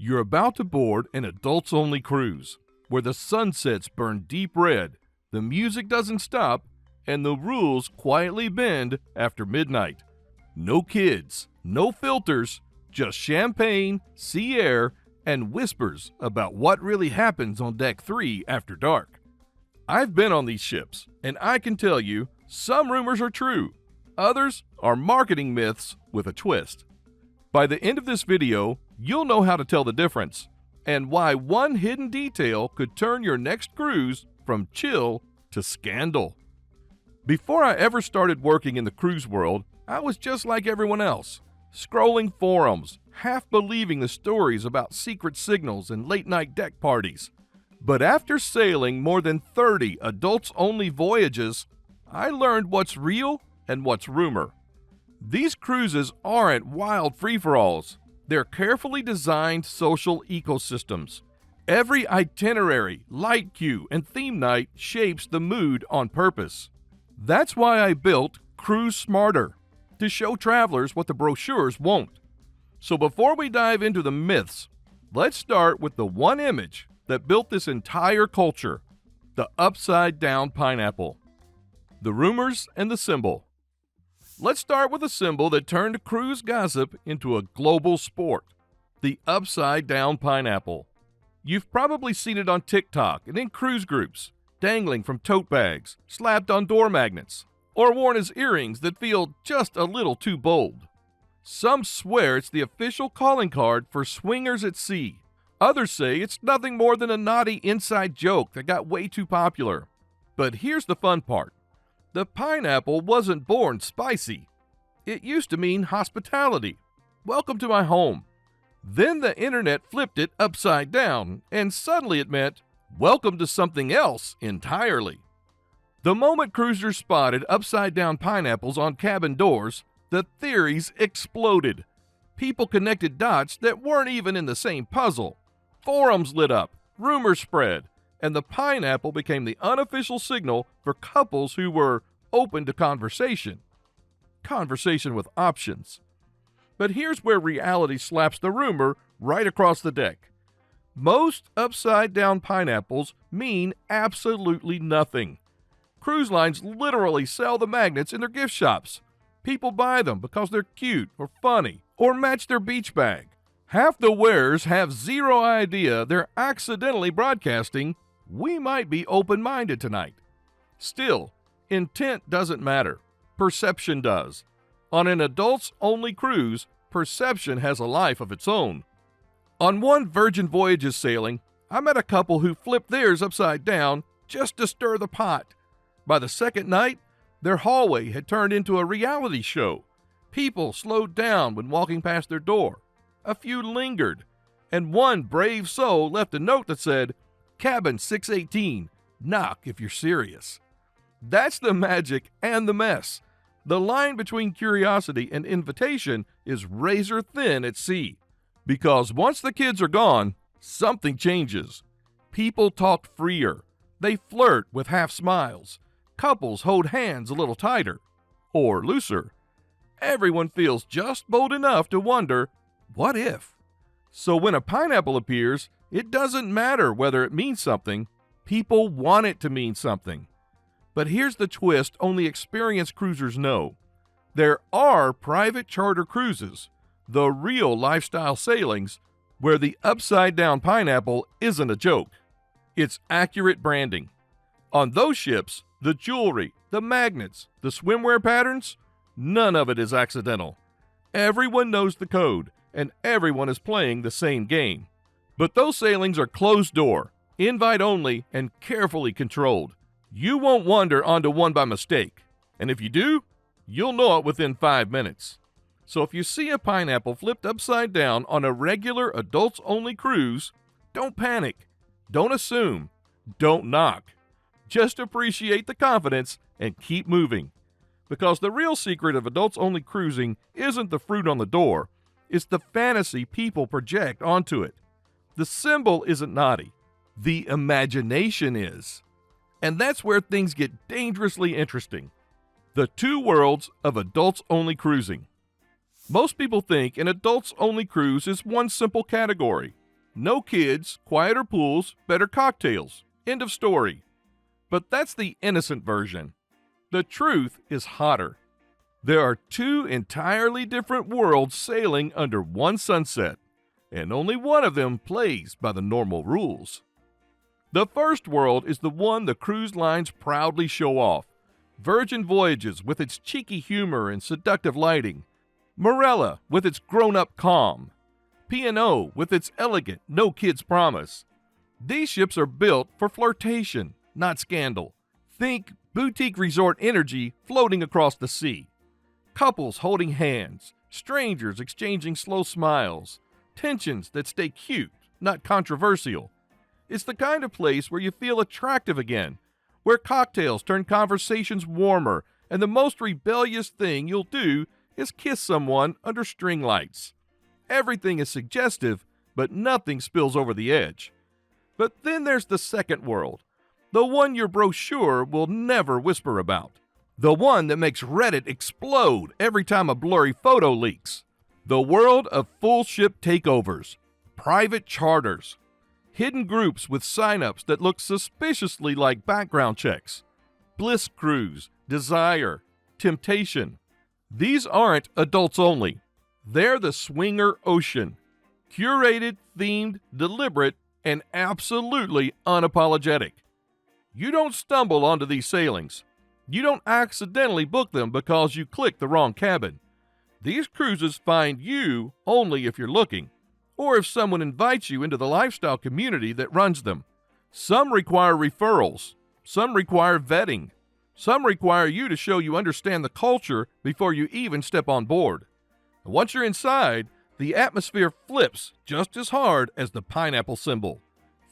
You're about to board an adults-only cruise where the sunsets burn deep red, the music doesn't stop, and the rules quietly bend after midnight. No kids, no filters, just champagne, sea air, and whispers about what really happens on Deck 3 after dark. I've been on these ships, and I can tell you, some rumors are true. Others are marketing myths with a twist. By the end of this video, you'll know how to tell the difference, and why one hidden detail could turn your next cruise from chill to scandal. Before I ever started working in the cruise world, I was just like everyone else, scrolling forums, half believing the stories about secret signals and late-night deck parties. But after sailing more than 30 adults-only voyages, I learned what's real and what's rumor. These cruises aren't wild free-for-alls. They're carefully designed social ecosystems. Every itinerary, light queue, and theme night shapes the mood on purpose. That's why I built Cruise Smarter, to show travelers what the brochures won't. So before we dive into the myths, let's start with the one image that built this entire culture, the upside-down pineapple. The rumors and the symbol. Let's start with a symbol that turned cruise gossip into a global sport, the upside-down pineapple. You've probably seen it on TikTok and in cruise groups, dangling from tote bags, slapped on door magnets, or worn as earrings that feel just a little too bold. Some swear it's the official calling card for swingers at sea. Others say it's nothing more than a naughty inside joke that got way too popular. But here's the fun part. The pineapple wasn't born spicy. It used to mean hospitality. Welcome to my home. Then the internet flipped it upside down, and suddenly it meant, welcome to something else entirely. The moment cruisers spotted upside-down pineapples on cabin doors, the theories exploded. People connected dots that weren't even in the same puzzle. Forums lit up, rumors spread, and the pineapple became the unofficial signal for couples who were open to conversation. Conversation with options. But here's where reality slaps the rumor right across the deck. Most upside-down pineapples mean absolutely nothing. Cruise lines literally sell the magnets in their gift shops. People buy them because they're cute or funny or match their beach bag. Half the wearers have zero idea they're accidentally broadcasting, "We might be open-minded tonight." Still, intent doesn't matter. Perception does. On an adults-only cruise, perception has a life of its own. On one Virgin Voyages sailing, I met a couple who flipped theirs upside down just to stir the pot. By the second night, their hallway had turned into a reality show. People slowed down when walking past their door. A few lingered, and one brave soul left a note that said, "Cabin 618, knock if you're serious." That's the magic and the mess. The line between curiosity and invitation is razor thin at sea. Because once the kids are gone, something changes. People talk freer. They flirt with half smiles. Couples hold hands a little tighter, or looser. Everyone feels just bold enough to wonder, what if? So when a pineapple appears, it doesn't matter whether it means something. People want it to mean something. But here's the twist only experienced cruisers know. There are private charter cruises, the real lifestyle sailings, where the upside-down pineapple isn't a joke. It's accurate branding. On those ships, the jewelry, the magnets, the swimwear patterns, none of it is accidental. Everyone knows the code, and everyone is playing the same game. But those sailings are closed door, invite only, and carefully controlled. You won't wander onto one by mistake, and if you do, you'll know it within 5 minutes. So if you see a pineapple flipped upside down on a regular adults-only cruise, don't panic, don't assume, don't knock. Just appreciate the confidence and keep moving. Because the real secret of adults-only cruising isn't the fruit on the door, it's the fantasy people project onto it. The symbol isn't naughty, the imagination is. And that's where things get dangerously interesting. The two worlds of adults-only cruising. Most people think an adults-only cruise is one simple category, No kids, quieter pools, better cocktails. End of story. But that's the innocent version. The truth is hotter. There are two entirely different worlds sailing under one sunset, and only one of them plays by the normal rules. The first world is the one the cruise lines proudly show off. Virgin Voyages with its cheeky humor and seductive lighting. Morella with its grown-up calm. P&O with its elegant no kids promise. These ships are built for flirtation, not scandal. Think boutique resort energy floating across the sea. Couples holding hands, strangers exchanging slow smiles, tensions that stay cute, not controversial. It's the kind of place where you feel attractive again, where cocktails turn conversations warmer, and the most rebellious thing you'll do is kiss someone under string lights. Everything is suggestive, but nothing spills over the edge. But then there's the second world, the one your brochure will never whisper about. The one that makes Reddit explode every time a blurry photo leaks. The world of full ship takeovers, private charters, hidden groups with signups that look suspiciously like background checks. Bliss Cruise, Desire, Temptation. These aren't adults only. They're the swinger ocean. Curated, themed, deliberate, and absolutely unapologetic. You don't stumble onto these sailings. You don't accidentally book them because you clicked the wrong cabin. These cruises find you only if you're looking, or if someone invites you into the lifestyle community that runs them. Some require referrals. Some require vetting. Some require you to show you understand the culture before you even step on board. And once you're inside, the atmosphere flips just as hard as the pineapple symbol.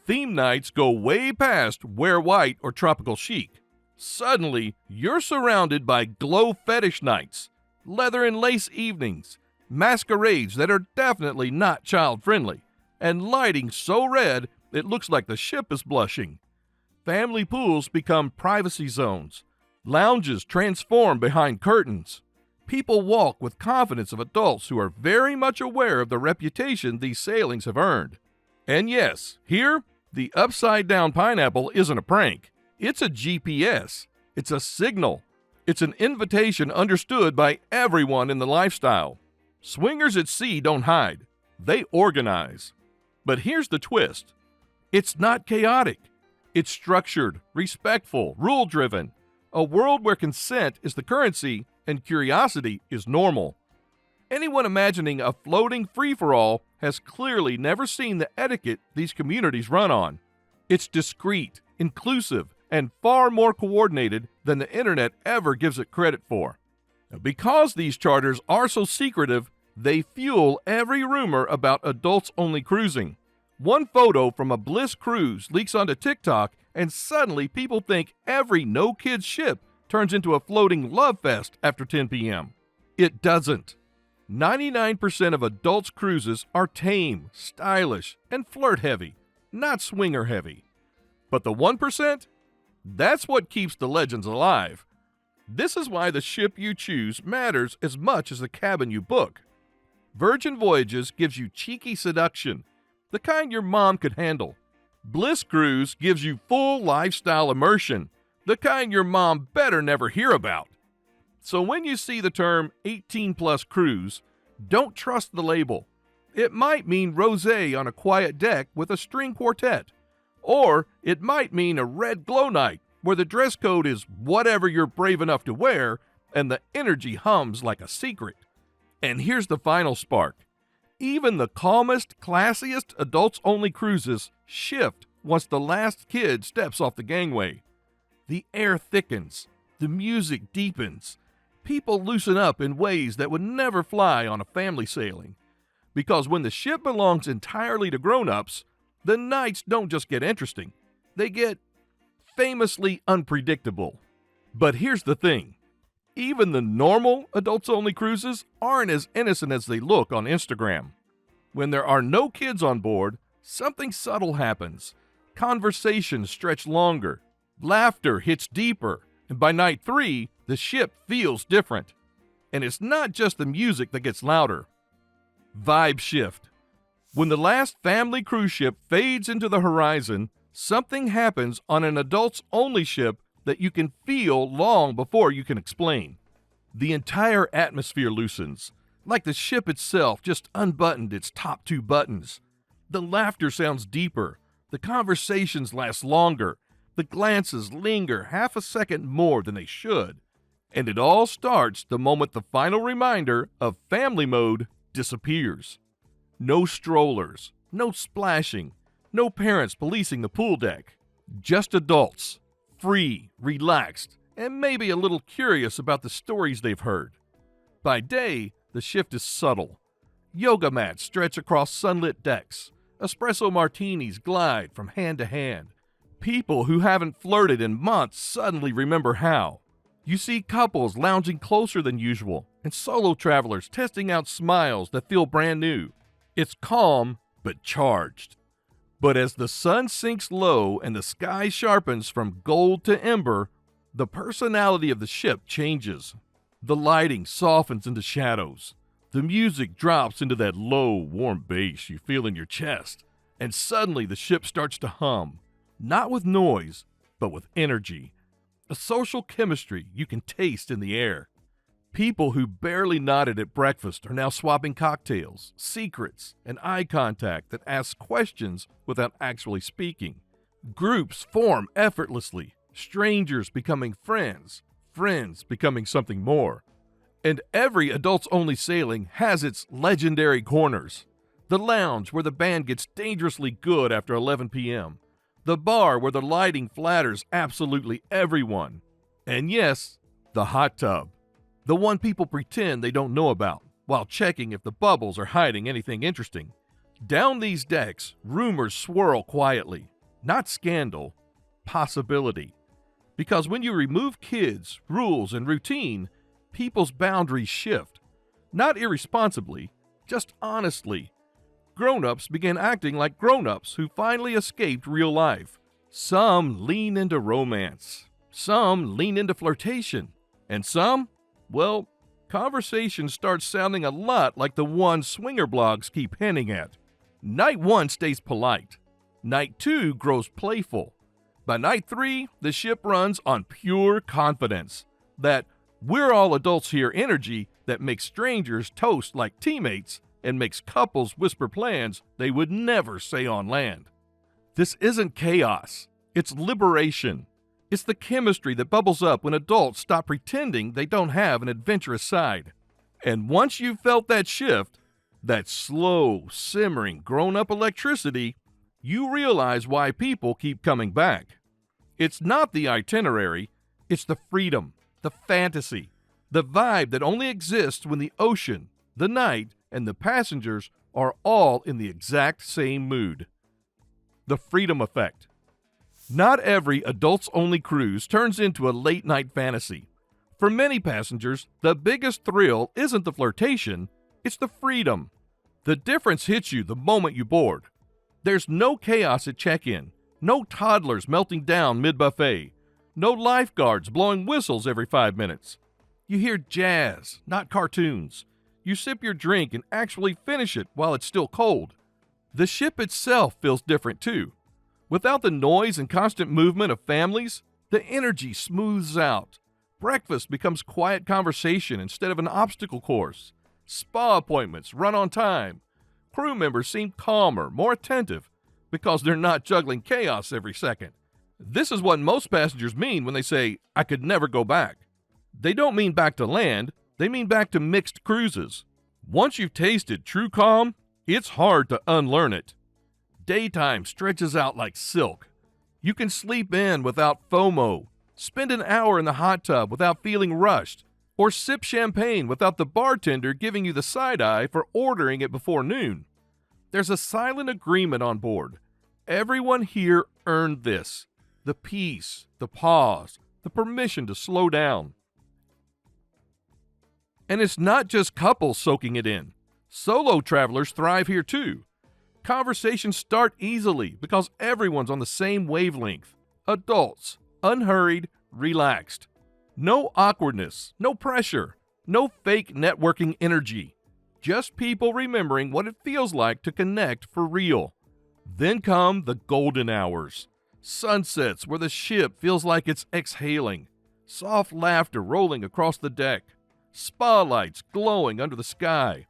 Theme nights go way past wear white or tropical chic. Suddenly, you're surrounded by glow fetish nights, leather and lace evenings, masquerades that are definitely not child-friendly, and lighting so red it looks like the ship is blushing. Family pools become privacy zones. Lounges transform behind curtains. People walk with confidence of adults who are very much aware of the reputation these sailings have earned. And yes, here, the upside-down pineapple isn't a prank. It's a GPS. It's a signal. It's an invitation understood by everyone in the lifestyle. Swingers at sea don't hide. They organize. But here's the twist. It's not chaotic. It's structured, respectful, rule-driven. A world where consent is the currency and curiosity is normal. Anyone imagining a floating free-for-all has clearly never seen the etiquette these communities run on. It's discreet, inclusive, and far more coordinated than the internet ever gives it credit for. Now, because these charters are so secretive, they fuel every rumor about adults-only cruising. One photo from a Bliss cruise leaks onto TikTok, and suddenly people think every no-kids ship turns into a floating love fest after 10 p.m. It doesn't. 99% of adults' cruises are tame, stylish, and flirt-heavy, not swinger-heavy. But the 1%? That's what keeps the legends alive. This is why the ship you choose matters as much as the cabin you book. Virgin Voyages gives you cheeky seduction, the kind your mom could handle. Bliss Cruise gives you full lifestyle immersion, the kind your mom better never hear about. So when you see the term 18-plus cruise, don't trust the label. It might mean rosé on a quiet deck with a string quartet. Or it might mean a red glow night where the dress code is whatever you're brave enough to wear and the energy hums like a secret. And here's the final spark. Even the calmest, classiest adults-only cruises shift once the last kid steps off the gangway. The air thickens. The music deepens. People loosen up in ways that would never fly on a family sailing. Because when the ship belongs entirely to grown-ups, the nights don't just get interesting. They get famously unpredictable. But here's the thing. Even the normal adults-only cruises aren't as innocent as they look on Instagram. When there are no kids on board, something subtle happens. Conversations stretch longer. Laughter hits deeper. And by night 3, the ship feels different. And it's not just the music that gets louder. Vibe shift. When the last family cruise ship fades into the horizon, something happens on an adults-only ship that you can feel long before you can explain. The entire atmosphere loosens, like the ship itself just unbuttoned its top 2 buttons. The laughter sounds deeper, the conversations last longer, the glances linger half a second more than they should. And it all starts the moment the final reminder of family mode disappears. No strollers, no splashing, no parents policing the pool deck. Just adults, free, relaxed, and maybe a little curious about the stories they've heard. By day, the shift is subtle. Yoga mats stretch across sunlit decks. Espresso martinis glide from hand to hand. People who haven't flirted in months suddenly remember how. You see couples lounging closer than usual, and solo travelers testing out smiles that feel brand new. It's calm, but charged. But as the sun sinks low and the sky sharpens from gold to ember, the personality of the ship changes. The lighting softens into shadows. The music drops into that low, warm bass you feel in your chest. And suddenly the ship starts to hum, not with noise, but with energy. A social chemistry you can taste in the air. People who barely nodded at breakfast are now swapping cocktails, secrets, and eye contact that asks questions without actually speaking. Groups form effortlessly, strangers becoming friends, friends becoming something more. And every adults-only sailing has its legendary corners. The lounge where the band gets dangerously good after 11 p.m. The bar where the lighting flatters absolutely everyone. And yes, the hot tub. The one people pretend they don't know about, while checking if the bubbles are hiding anything interesting. Down these decks, rumors swirl quietly. Not scandal, possibility. Because when you remove kids, rules, and routine, people's boundaries shift. Not irresponsibly, just honestly. Grown-ups begin acting like grown-ups who finally escaped real life. Some lean into romance. Some lean into flirtation. And some, well, conversations start sounding a lot like the one swinger blogs keep hinting at. Night 1 stays polite. Night 2 grows playful. By night 3, the ship runs on pure confidence. That we're all adults here energy that makes strangers toast like teammates and makes couples whisper plans they would never say on land. This isn't chaos. It's liberation. It's the chemistry that bubbles up when adults stop pretending they don't have an adventurous side. And once you've felt that shift, that slow, simmering, grown-up electricity, you realize why people keep coming back. It's not the itinerary, it's the freedom, the fantasy, the vibe that only exists when the ocean, the night, and the passengers are all in the exact same mood. The freedom effect. Not every adults-only cruise turns into a late-night fantasy. For many passengers, the biggest thrill isn't the flirtation, it's the freedom. The difference hits you the moment you board. There's no chaos at check-in, no toddlers melting down mid-buffet, no lifeguards blowing whistles every 5 minutes. You hear jazz, not cartoons. You sip your drink and actually finish it while it's still cold. The ship itself feels different too. Without the noise and constant movement of families, the energy smooths out. Breakfast becomes quiet conversation instead of an obstacle course. Spa appointments run on time. Crew members seem calmer, more attentive, because they're not juggling chaos every second. This is what most passengers mean when they say, "I could never go back." They don't mean back to land, they mean back to mixed cruises. Once you've tasted true calm, it's hard to unlearn it. Daytime stretches out like silk. You can sleep in without FOMO, spend an hour in the hot tub without feeling rushed, or sip champagne without the bartender giving you the side eye for ordering it before noon. There's a silent agreement on board. Everyone here earned this. The peace, the pause, the permission to slow down. And it's not just couples soaking it in. Solo travelers thrive here too. Conversations start easily because everyone's on the same wavelength. Adults, unhurried, relaxed. No awkwardness, no pressure, no fake networking energy. Just people remembering what it feels like to connect for real. Then come the golden hours. Sunsets where the ship feels like it's exhaling. Soft laughter rolling across the deck. Spotlights glowing under the sky.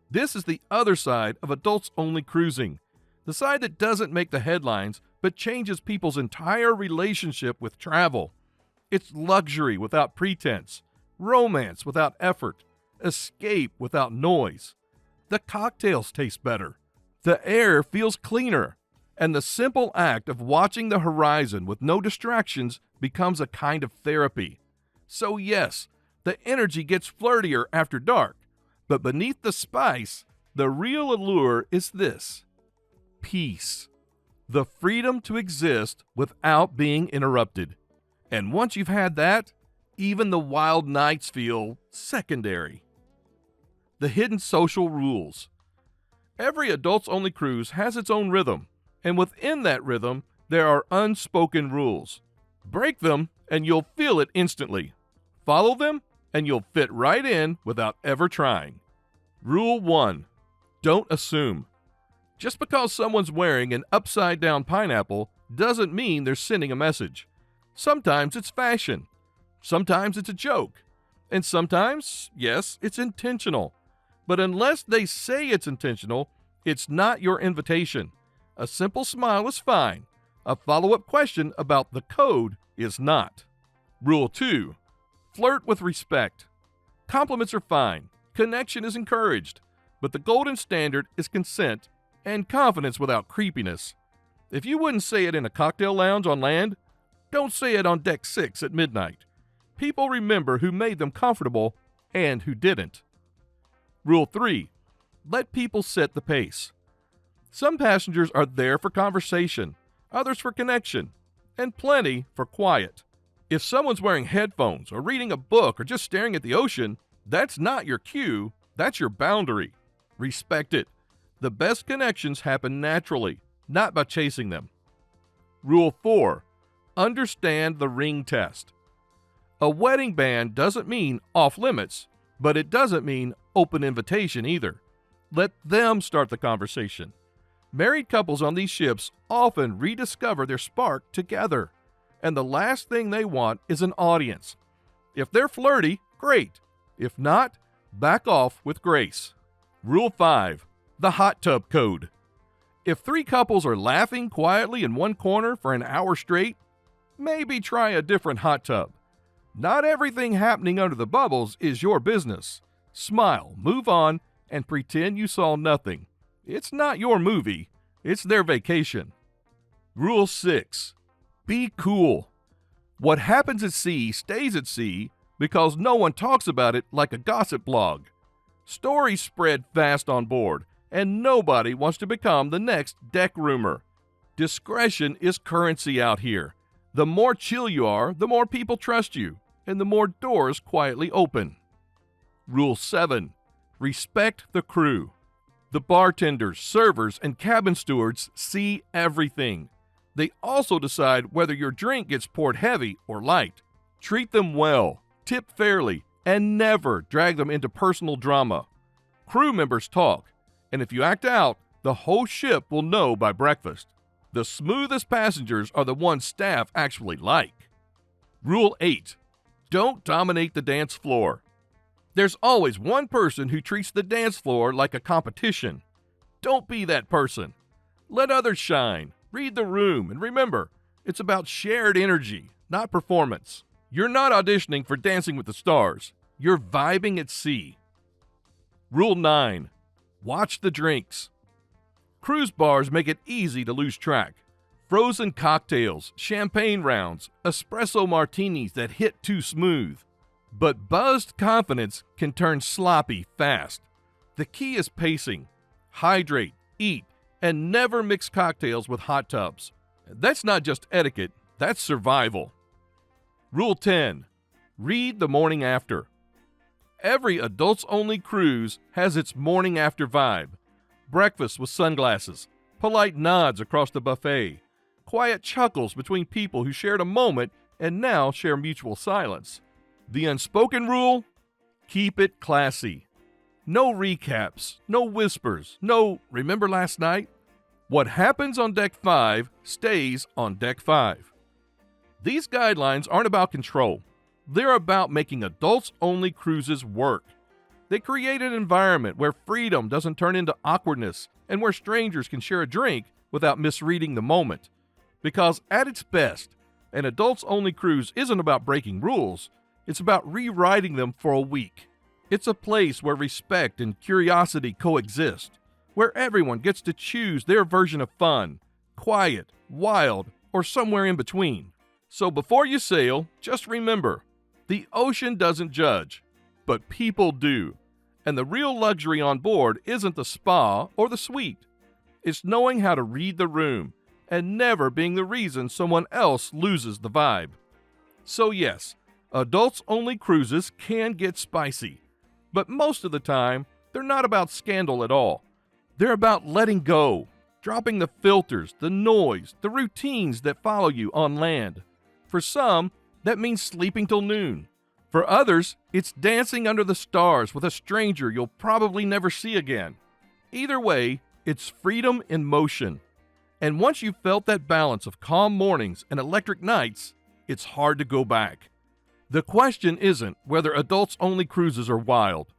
This is the other side of adults-only cruising. The side that doesn't make the headlines, but changes people's entire relationship with travel. It's luxury without pretense, romance without effort, escape without noise. The cocktails taste better. The air feels cleaner. And the simple act of watching the horizon with no distractions becomes a kind of therapy. So yes, the energy gets flirtier after dark, but beneath the spice, the real allure is this: peace. The freedom to exist without being interrupted. And once you've had that, even the wild nights feel secondary. The hidden social rules. Every adults-only cruise has its own rhythm, and within that rhythm, there are unspoken rules. Break them, and you'll feel it instantly. Follow them, and you'll fit right in without ever trying. Rule 1. Don't assume. Just because someone's wearing an upside-down pineapple doesn't mean they're sending a message. Sometimes it's fashion. Sometimes it's a joke. And sometimes, yes, it's intentional. But unless they say it's intentional, it's not your invitation. A simple smile is fine. A follow-up question about the code is not. Rule 2. Flirt with respect. Compliments are fine. Connection is encouraged. But the golden standard is consent and confidence without creepiness. If you wouldn't say it in a cocktail lounge on land, don't say it on deck 6 at midnight. People remember who made them comfortable and who didn't. Rule 3. Let people set the pace. Some passengers are there for conversation, others for connection, and plenty for quiet. If someone's wearing headphones or reading a book or just staring at the ocean, that's not your cue, that's your boundary. Respect it. The best connections happen naturally, not by chasing them. Rule 4. Understand the ring test. A wedding band doesn't mean off limits, but it doesn't mean open invitation either. Let them start the conversation. Married couples on these ships often rediscover their spark together, and the last thing they want is an audience. If they're flirty, great. If not, back off with grace. Rule 5. The hot tub code. If 3 couples are laughing quietly in one corner for an hour straight, maybe try a different hot tub. Not everything happening under the bubbles is your business. Smile, move on, and pretend you saw nothing. It's not your movie, it's their vacation. Rule 6. Be cool. What happens at sea stays at sea because no one talks about it like a gossip blog. Stories spread fast on board, and nobody wants to become the next deck rumor. Discretion is currency out here. The more chill you are, the more people trust you, and the more doors quietly open. Rule 7. Respect the crew. The bartenders, servers, and cabin stewards see everything. They also decide whether your drink gets poured heavy or light. Treat them well, tip fairly, and never drag them into personal drama. Crew members talk, and if you act out, the whole ship will know by breakfast. The smoothest passengers are the ones staff actually like. Rule 8. Don't dominate the dance floor. There's always one person who treats the dance floor like a competition. Don't be that person. Let others shine, read the room, and remember, it's about shared energy, not performance. You're not auditioning for Dancing with the Stars. You're vibing at sea. Rule 9. Watch the drinks. Cruise bars make it easy to lose track. Frozen cocktails, champagne rounds, espresso martinis that hit too smooth. But buzzed confidence can turn sloppy fast. The key is pacing. Hydrate, eat, and never mix cocktails with hot tubs. That's not just etiquette, that's survival. Rule 10. Read the morning after. Every adults-only cruise has its morning after vibe. Breakfast with sunglasses, polite nods across the buffet, quiet chuckles between people who shared a moment and now share mutual silence. The unspoken rule? Keep it classy. No recaps, no whispers, no "remember last night?" What happens on Deck 5 stays on Deck 5. These guidelines aren't about control. They're about making adults-only cruises work. They create an environment where freedom doesn't turn into awkwardness and where strangers can share a drink without misreading the moment. Because at its best, an adults-only cruise isn't about breaking rules. It's about rewriting them for a week. It's a place where respect and curiosity coexist, where everyone gets to choose their version of fun, quiet, wild, or somewhere in between. So before you sail, just remember, the ocean doesn't judge, but people do. And the real luxury on board isn't the spa or the suite. It's knowing how to read the room and never being the reason someone else loses the vibe. So yes, adults-only cruises can get spicy, but most of the time, they're not about scandal at all. They're about letting go, dropping the filters, the noise, the routines that follow you on land. For some, that means sleeping till noon. For others, it's dancing under the stars with a stranger you'll probably never see again. Either way, it's freedom in motion. And once you've felt that balance of calm mornings and electric nights, it's hard to go back. The question isn't whether adults-only cruises are wild.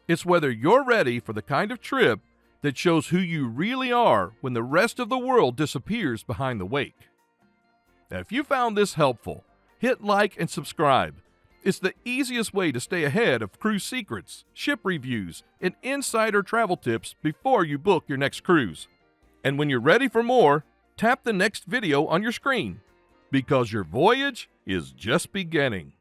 It's whether you're ready for the kind of trip that shows who you really are when the rest of the world disappears behind the wake. Now, if you found this helpful, hit like and subscribe. It's the easiest way to stay ahead of cruise secrets, ship reviews, and insider travel tips before you book your next cruise. And when you're ready for more, tap the next video on your screen, because your voyage is just beginning.